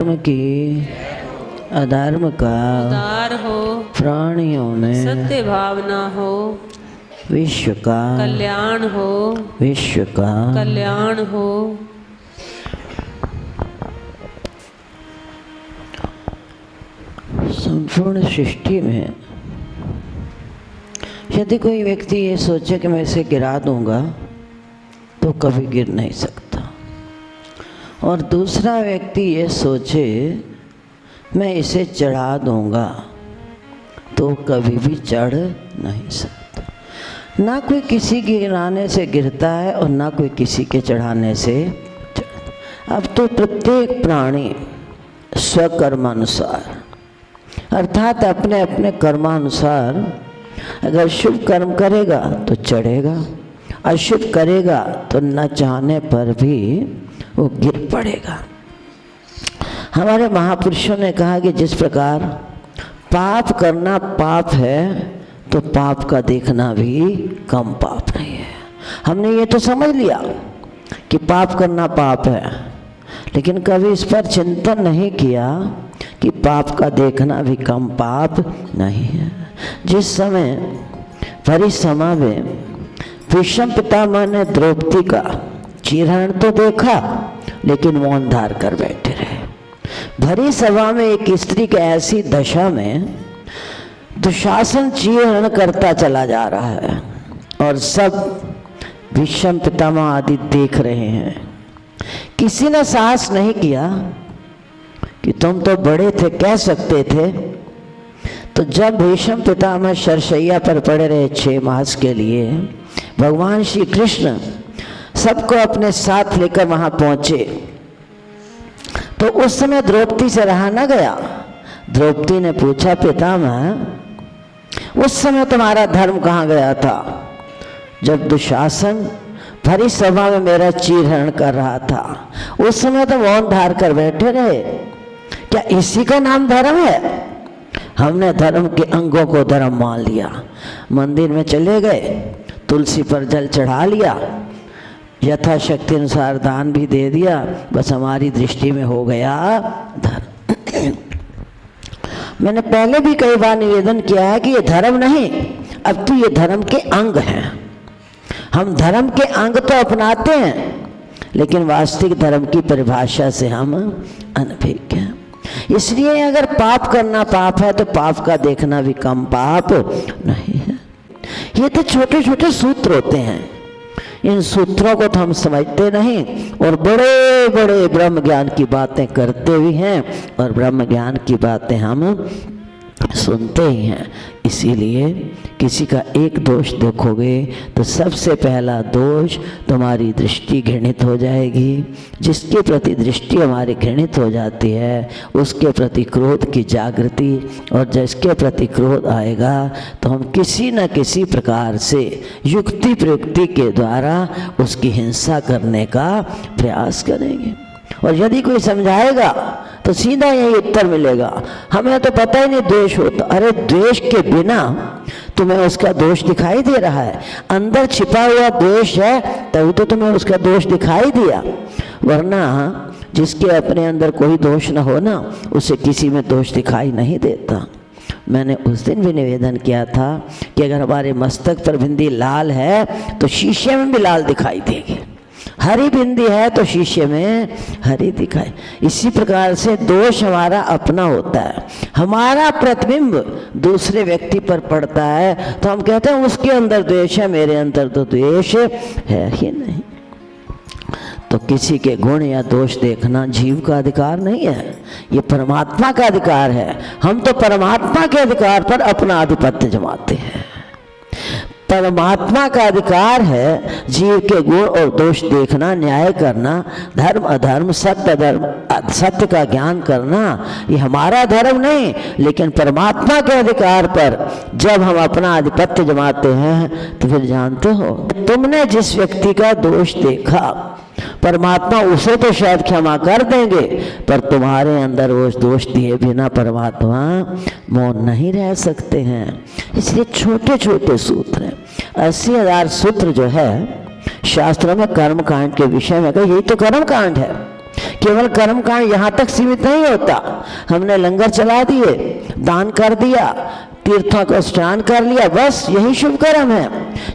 धर्म की अधर्म का उदार हो, प्राणियों में सत्य भावना हो, विश्व का कल्याण हो, विश्व का कल्याण हो। संपूर्ण सृष्टि में यदि कोई व्यक्ति ये सोचे कि मैं इसे गिरा दूंगा तो कभी गिर नहीं सकता, और दूसरा व्यक्ति ये सोचे मैं इसे चढ़ा दूंगा तो कभी भी चढ़ नहीं सकता। ना कोई किसी के गिराने से गिरता है और ना कोई किसी के चढ़ाने से चढ़ता। अब तो प्रत्येक प्राणी स्वकर्मानुसार अर्थात अपने अपने कर्मानुसार अगर शुभ कर्म करेगा तो चढ़ेगा, अशुभ करेगा तो न चाहने पर भी वो गिर पड़ेगा। हमारे महापुरुषों ने कहा कि जिस प्रकार पाप करना पाप है तो पाप का देखना भी कम पाप नहीं है। हमने ये तो समझ लिया कि पाप करना पाप है, लेकिन कभी इस पर चिंतन नहीं किया कि पाप का देखना भी कम पाप नहीं है। जिस समय परिसमा में भीष्म पितामह ने द्रौपदी का चीरहरण तो देखा लेकिन मौन धार कर बैठे रहे। भरी सभा में एक स्त्री की ऐसी दशा में दुशासन चीरहरण करता चला जा रहा है और सब भीष्म पितामह आदि देख रहे हैं। किसी ने साहस नहीं किया कि तुम तो बड़े थे, कह सकते थे। तो जब भीष्म पितामह शरशैया पर पड़े रहे 6 मास के लिए, भगवान श्री कृष्ण सबको अपने साथ लेकर वहां पहुंचे तो उस समय द्रौपदी से रहा न गया। द्रौपदी ने पूछा, पितामह उस समय तुम्हारा धर्म कहाँ गया था जब दुशासन भरी सभा में मेरा चीरहरण कर रहा था? उस समय तो मौन धार कर बैठे रहे। क्या इसी का नाम धर्म है? हमने धर्म के अंगों को धर्म मान लिया, मंदिर में चले गए, तुलसी पर जल चढ़ा लिया, यथाशक्ति अनुसार दान भी दे दिया, बस हमारी दृष्टि में हो गया धर्म। मैंने पहले भी कई बार निवेदन किया है कि ये धर्म नहीं, अब तो ये धर्म के अंग हैं। हम धर्म के अंग तो अपनाते हैं लेकिन वास्तविक धर्म की परिभाषा से हम अनभिज्ञ हैं। इसलिए अगर पाप करना पाप है तो पाप का देखना भी कम पाप नहीं है। ये तो छोटे छोटे सूत्र होते हैं, इन सूत्रों को तो हम समझते नहीं और बड़े बड़े ब्रह्म ज्ञान की बातें करते भी हैं और ब्रह्म ज्ञान की बातें हम सुनते ही हैं। इसीलिए किसी का एक दोष देखोगे तो सबसे पहला दोष तुम्हारी दृष्टि घृणित हो जाएगी। जिसके प्रति दृष्टि हमारी घृणित हो जाती है उसके प्रति क्रोध की जागृति, और जिसके प्रति क्रोध आएगा तो हम किसी न किसी प्रकार से युक्ति प्रयुक्ति के द्वारा उसकी हिंसा करने का प्रयास करेंगे। और यदि कोई समझाएगा तो सीधा यही उत्तर मिलेगा, हमें तो पता ही नहीं द्वेष होता। अरे द्वेष के बिना तुम्हें उसका दोष दिखाई दे रहा है, अंदर छिपा हुआ द्वेष है तभी तो तुम्हें उसका दोष दिखाई दिया, वरना जिसके अपने अंदर कोई दोष न हो ना उसे किसी में दोष दिखाई नहीं देता। मैंने उस दिन भी निवेदन किया था कि अगर हमारे मस्तक पर बिंदी लाल है तो शीशे में भी लाल दिखाई देगी, हरी बिंदी है तो शीशे में हरी दिखाए। इसी प्रकार से दोष हमारा अपना होता है, हमारा प्रतिबिंब दूसरे व्यक्ति पर पड़ता है तो हम कहते हैं उसके अंदर द्वेष है, मेरे अंदर तो द्वेष है ही नहीं। तो किसी के गुण या दोष देखना जीव का अधिकार नहीं है, ये परमात्मा का अधिकार है। हम तो परमात्मा के अधिकार पर अपना आधिपत्य जमाते हैं। परमात्मा का अधिकार है जीव के गुण और दोष देखना, न्याय करना, धर्म अधर्म, सत्य अधर्म, सत्य का ज्ञान करना, ये हमारा धर्म नहीं। लेकिन परमात्मा के अधिकार पर जब हम अपना आधिपत्य जमाते हैं तो फिर जानते हो, तुमने जिस व्यक्ति का दोष देखा परमात्मा उसे तो शायद क्षमा कर देंगे, पर तुम्हारे अंदर वो दोष दिए बिना परमात्मा मौन नहीं रह सकते हैं। इसलिए छोटे छोटे सूत्र हैं, 80,000 सूत्र जो है शास्त्रों में कर्म कांड के विषय में, यही तो कर्म कांड है केवल कर्म कांड यहाँ तक सीमित नहीं होता। हमने लंगर चला दिए, दान कर दिया, तीर्थों को स्नान कर लिया, बस यही शुभ कर्म है।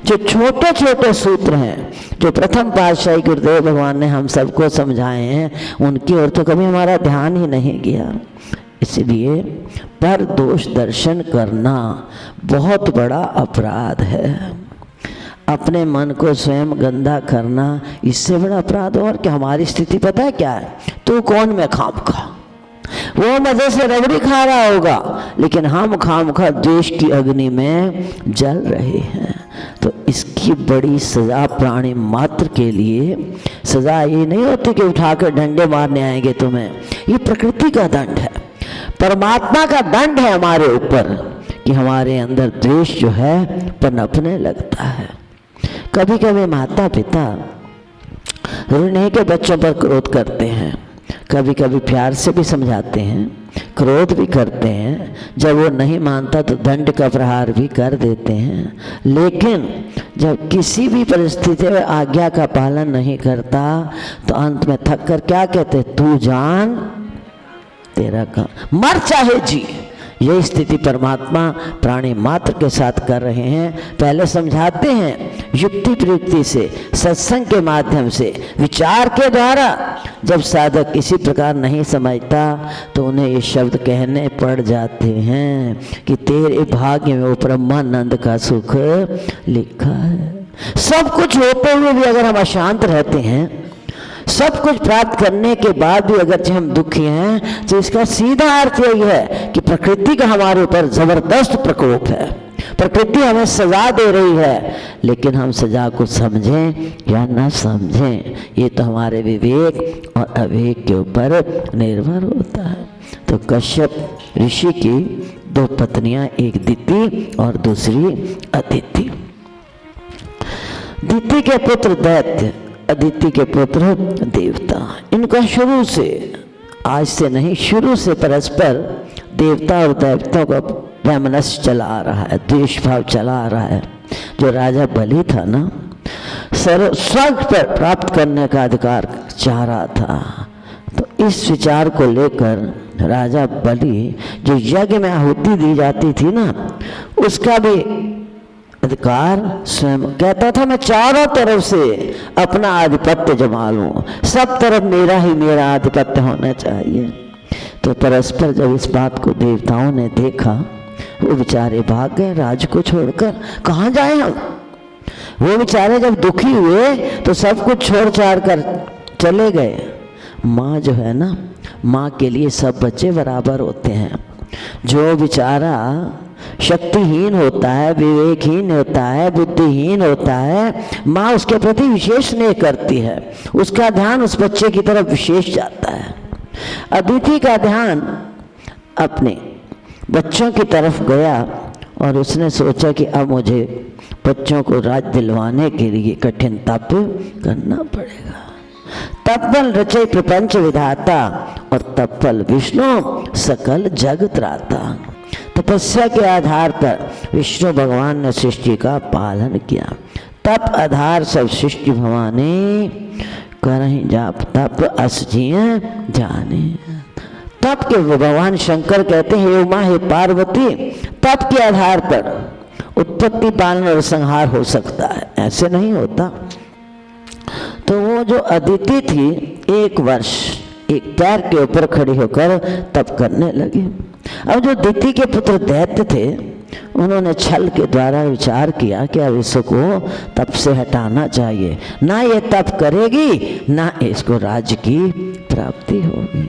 जो छोटे छोटे सूत्र हैं जो प्रथम पातशाही गुरुदेव भगवान ने हम सबको समझाए हैं, उनकी ओर तो कभी हमारा ध्यान ही नहीं गया। इसलिए पर दोष दर्शन करना बहुत बड़ा अपराध है। अपने मन को स्वयं गंदा करना इससे बड़ा अपराध और क्या। हमारी स्थिति पता है क्या है? तू कौन मैं खामखा। वो मजे से रबड़ी खा रहा होगा, लेकिन हम खामखा द्वेष की अग्नि में जल रहे हैं। तो इसकी बड़ी सजा प्राणी मात्र के लिए सजा ये नहीं होती कि उठाकर डंडे मारने आएंगे तुम्हें। ये प्रकृति का दंड है, परमात्मा का दंड है हमारे ऊपर कि हमारे अंदर द्वेष जो है पनपने लगता है। कभी कभी माता पिता नहीं के बच्चों पर क्रोध करते हैं, कभी कभी प्यार से भी समझाते हैं, क्रोध भी करते हैं। जब वो नहीं मानता तो दंड का प्रहार भी कर देते हैं। लेकिन जब किसी भी परिस्थिति में आज्ञा का पालन नहीं करता तो अंत में थक कर क्या कहते? तू जान तेरा काम, मर चाहे जी। ये स्थिति परमात्मा प्राणी मात्र के साथ कर रहे हैं। पहले समझाते हैं युक्ति प्रयुक्ति से, सत्संग के माध्यम से, विचार के द्वारा। जब साधक किसी प्रकार नहीं समझता तो उन्हें ये शब्द कहने पड़ जाते हैं कि तेरे भाग्य में वो ब्रह्मानंद का सुख लिखा है। सब कुछ होते हुए भी अगर हम अशांत रहते हैं, सब कुछ प्राप्त करने के बाद भी अगर हम दुखी हैं, तो इसका सीधा अर्थ यही है कि प्रकृति का हमारे ऊपर जबरदस्त प्रकोप है। प्रकृति हमें सजा दे रही है, लेकिन हम सजा को समझें या न समझें ये तो हमारे विवेक और अविवेक के ऊपर निर्भर होता है। तो कश्यप ऋषि की दो पत्नियां, एक दिति और दूसरी अदिति। दिति के पुत्र दैत्य, अदिति के पुत्र देवता। इनका शुरू से, आज से नहीं, शुरू से परस्पर देवता और दैवताओं का वैमनस्य चला आ रहा है, द्वेष भाव चला आ रहा है। जो राजा बलि था ना, स्वर्ग पर प्राप्त करने का अधिकार चाह रहा था, तो इस विचार को लेकर राजा बलि, जो यज्ञ में आहुति दी जाती थी ना, उसका भी अधिकार स्वयं कहता था मैं चारों तरफ से अपना आधिपत्य जमा लूं, सब तरफ मेरा ही मेरा आधिपत्य होना चाहिए। तो परस्पर जब इस बात को देवताओं ने देखा, वो बेचारे भाग गए राज को छोड़कर। कहाँ जाए हम? वो बेचारे जब दुखी हुए तो सब कुछ छोड़ छाड़ कर चले गए। माँ जो है ना, माँ के लिए सब बच्चे बराबर होते हैं। जो बेचारा शक्तिहीन होता है, विवेकहीन होता है, बुद्धिहीन होता है, माँ उसके प्रति विशेष स्नेह करती है, उसका ध्यान उस बच्चे की तरफ विशेष जाता है। अदिति का ध्यान अपने बच्चों की तरफ गया और उसने सोचा कि अब मुझे बच्चों को राज दिलवाने के लिए कठिन तप करना पड़ेगा। तपबल रचे प्रपंच विधाता और तपबल विष्णु सकल जग त्राता। तपस्या के आधार पर विष्णु भगवान ने सृष्टि का पालन किया। तप आधार सब सृष्टि भवानी करहीं जाप तप अस जिय जाने। तप के भगवान शंकर कहते हैं हे उमा हे पार्वती, तप के आधार पर उत्पत्ति पालन और संहार हो सकता है, ऐसे नहीं होता। तो वो जो अदिति थी, 1 वर्ष एक पैर के ऊपर खड़ी होकर तप करने लगे। अब जो दिति के पुत्र दैत्य थे, उन्होंने छल के द्वारा विचार किया कि अब इसको तप से हटाना चाहिए, ना ये तप करेगी ना इसको राज्य की प्राप्ति होगी।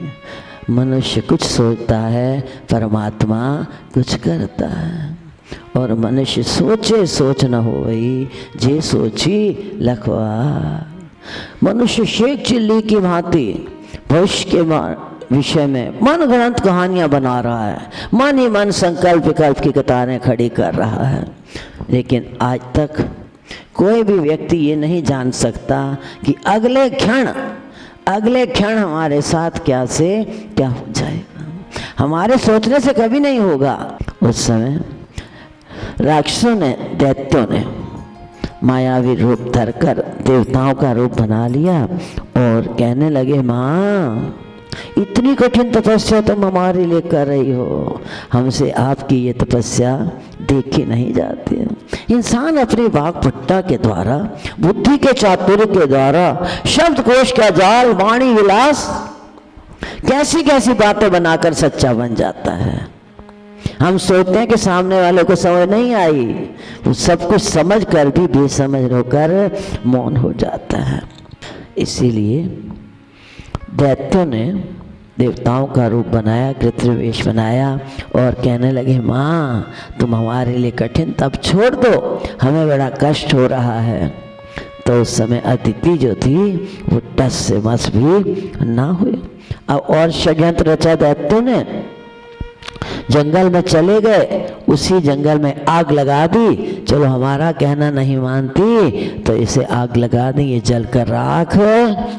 मनुष्य कुछ सोचता है, परमात्मा कुछ करता है। और मनुष्य सोचे सोच न होई, जे सोची लखवा। मनुष्य शेख चिल्ली की भांति भविष्य के विषय में मन गणत कहानियां बना रहा है, मन ही मन संकल्प विकल्प की कतारें खड़ी कर रहा है। लेकिन आज तक कोई भी व्यक्ति ये नहीं जान सकता कि अगले क्षण हमारे साथ क्या से क्या हो जाएगा। हमारे सोचने से कभी नहीं होगा। उस समय राक्षसों ने, दैत्यों ने मायावी रूप धरकर देवताओं का रूप बना लिया और कहने लगे, माँ इतनी कठिन तपस्या तुम हमारे लिए कर रही हो, हमसे आपकी ये तपस्या देखी नहीं जाती है। इंसान अपनी वाक्पटुता के द्वारा, बुद्धि के चातुर्य के द्वारा, शब्दकोश का जाल, वाणी विलास, कैसी कैसी बातें बनाकर सच्चा बन जाता है। हम सोचते हैं कि सामने वाले को समझ नहीं आई, वो सब कुछ समझ कर भी बेसमझ होकर मौन हो जाता है। इसीलिए दैत्यों ने देवताओं का रूप बनाया, कृत्रिम वेश बनाया और कहने लगे, माँ तुम हमारे लिए कठिन तप छोड़ दो, हमें बड़ा कष्ट हो रहा है। तो उस समय अदिति जो थी वो टस से मस भी ना हुई। अब और षड्यंत्र रचा दैत्यों ने, जंगल में चले गए, उसी जंगल में आग लगा दी। चलो हमारा कहना नहीं मानती तो इसे आग लगा दी, ये जलकर राख हुई।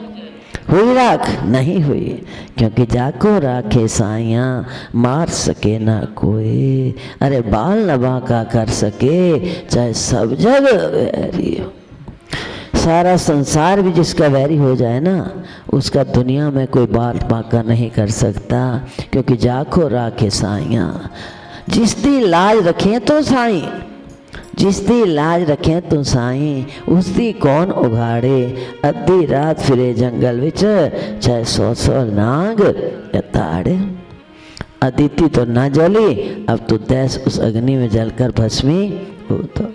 राख नहीं हुई, क्योंकि जाको राखे साइयाँ मार सके ना कोई। अरे बाल न बांका कर सके चाहे सब जग वैरी हो। सारा संसार भी जिसका वैरी हो जाए ना, उसका दुनिया में कोई बाल बांका नहीं कर सकता, क्योंकि जाको राखे साइयाँ। जिस दी लाज रखें तो साईं, जिस दी लाज रखें तो साईं, उस दी कौन उघाड़े। अद्धी रात फिरे जंगल विच चाहे 100 नाग ताड़े। अदिति तो ना जली, अब तो दैस उस अग्नि में जलकर भस्मी हो तो।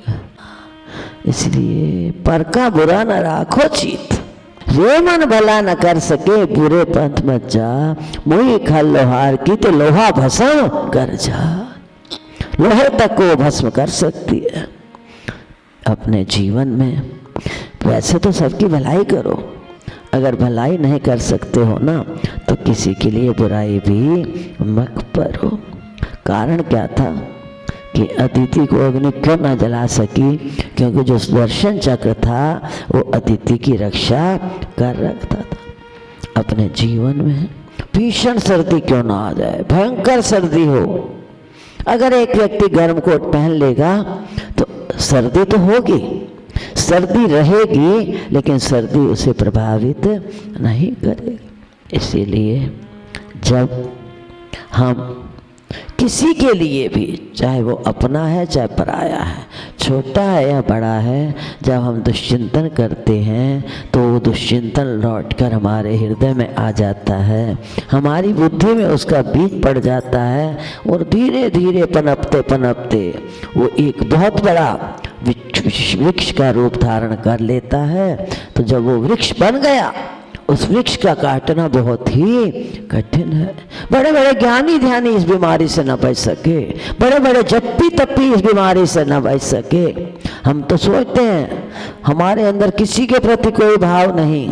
इसलिए पर का बुरा न राखो चीत, रे मन भला न कर सके बुरे पंथ मत जा। मुई खल लोहार की तो लोहा भस्म कर जा। लोहे तक को भस्म कर सकती है अपने जीवन में। वैसे तो सबकी भलाई करो, अगर भलाई नहीं कर सकते हो ना तो किसी के लिए बुराई भी मत करो। कारण क्या था कि अदिति को अग्नि क्यों ना जला सकी, क्योंकि जो सुदर्शन चक्र था वो अदिति की रक्षा कर रखता था। अपने जीवन में भीषण सर्दी क्यों ना आ जाए, भयंकर सर्दी हो, अगर एक व्यक्ति गर्म कोट पहन लेगा तो सर्दी तो होगी, सर्दी रहेगी, लेकिन सर्दी उसे प्रभावित नहीं करेगी। इसीलिए जब हम किसी के लिए भी, चाहे वो अपना है चाहे पराया है, छोटा है या बड़ा है, जब हम दुश्चिंतन करते हैं तो वो दुश्चिंतन लौटकर हमारे हृदय में आ जाता है, हमारी बुद्धि में उसका बीज पड़ जाता है और धीरे धीरे पनपते पनपते वो एक बहुत बड़ा वृक्ष का रूप धारण कर लेता है। तो जब वो वृक्ष बन गया, उस वृक्ष का काटना बहुत ही कठिन है। बड़े बड़े ज्ञानी ध्यानी इस बीमारी से न बच सके, बड़े बड़े जप्पी तप्पी इस बीमारी से न बच सके। हम तो सोचते हैं हमारे अंदर किसी के प्रति कोई भाव नहीं,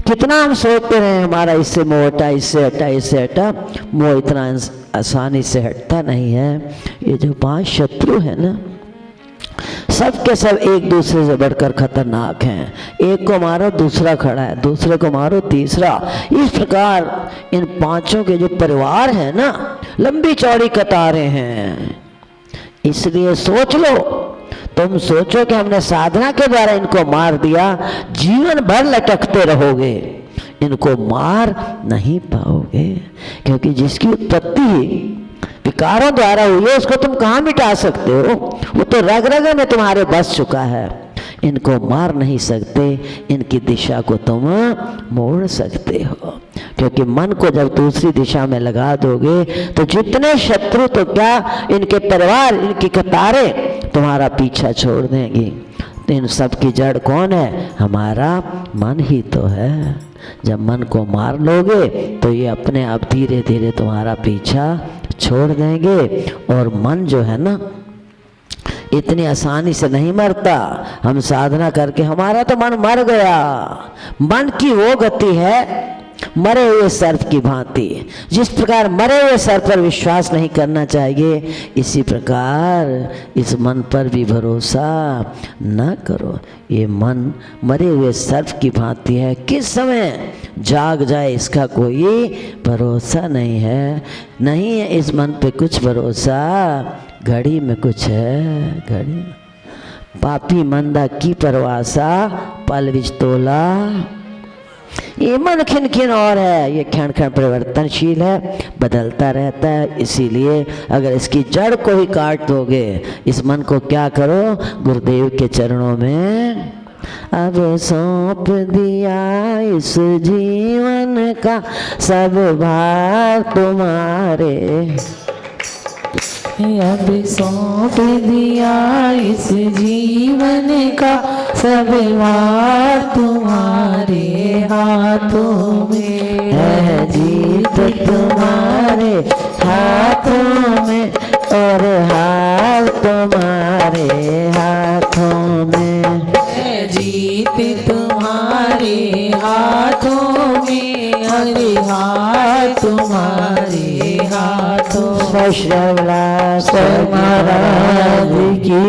कितना हम सोचते रहे हमारा इससे मोह हटा, इससे हटा, इससे हटा, मोह इतना आसानी से हटता नहीं है। ये जो 5 शत्रु है ना, सब के सब एक दूसरे से बढ़कर खतरनाक हैं। एक को मारो दूसरा खड़ा है, दूसरे को मारो तीसरा। इस प्रकार इन 5 के जो परिवार है ना, लंबी चौड़ी कतारें हैं। इसलिए सोच लो, तुम सोचो कि हमने साधना के द्वारा इनको मार दिया, जीवन भर लटकते रहोगे, इनको मार नहीं पाओगे। क्योंकि जिसकी उत्पत्ति विकारों द्वारा हुई है उसको तुम कहाँ मिटा सकते हो, वो तो रग रग में तुम्हारे बस चुका है। इनको मार नहीं सकते, इनकी दिशा को तुम मोड़ सकते हो। क्योंकि मन को जब दूसरी दिशा में लगा दोगे तो जितने शत्रु तो क्या, इनके परिवार, इनकी कतारें तुम्हारा पीछा छोड़ देंगी। तो इन सब की जड़ कौन है? हमारा मन ही तो है। जब मन को मार लोगे तो ये अपने आप धीरे धीरे तुम्हारा पीछा छोड़ देंगे। और मन जो है ना, इतनी आसानी से नहीं मरता। हम साधना करके हमारा तो मन मर गया, मन की वो गति है मरे हुए सर्प की भांति। जिस प्रकार मरे हुए सर्प पर विश्वास नहीं करना चाहिए, इसी प्रकार इस मन पर भी भरोसा न करो। ये मन मरे हुए सर्प की भांति है, किस समय जाग जाए इसका कोई भरोसा नहीं है। नहीं है इस मन पे कुछ भरोसा, घड़ी में कुछ है, घड़ी पापी मंदा की परवासा पल विच तोला। ये मन खिन खिन और है, ये क्षण क्षण परिवर्तनशील है, बदलता रहता है। इसीलिए अगर इसकी जड़ को ही काट दोगे, इस मन को क्या करो, गुरुदेव के चरणों में अब सौंप दिया इस जीवन का सब भार तुम्हारे। अब सौंप दिया इस जीवन का सब भार तुम्हारे हाथों में है जीत तुम्हारे हाथों में और हार तुम्हारे हाथों में। है जीत तुम्हारे हाथों में अरे हाथ तुम्हारे हाथों। श्रवला महाराज की।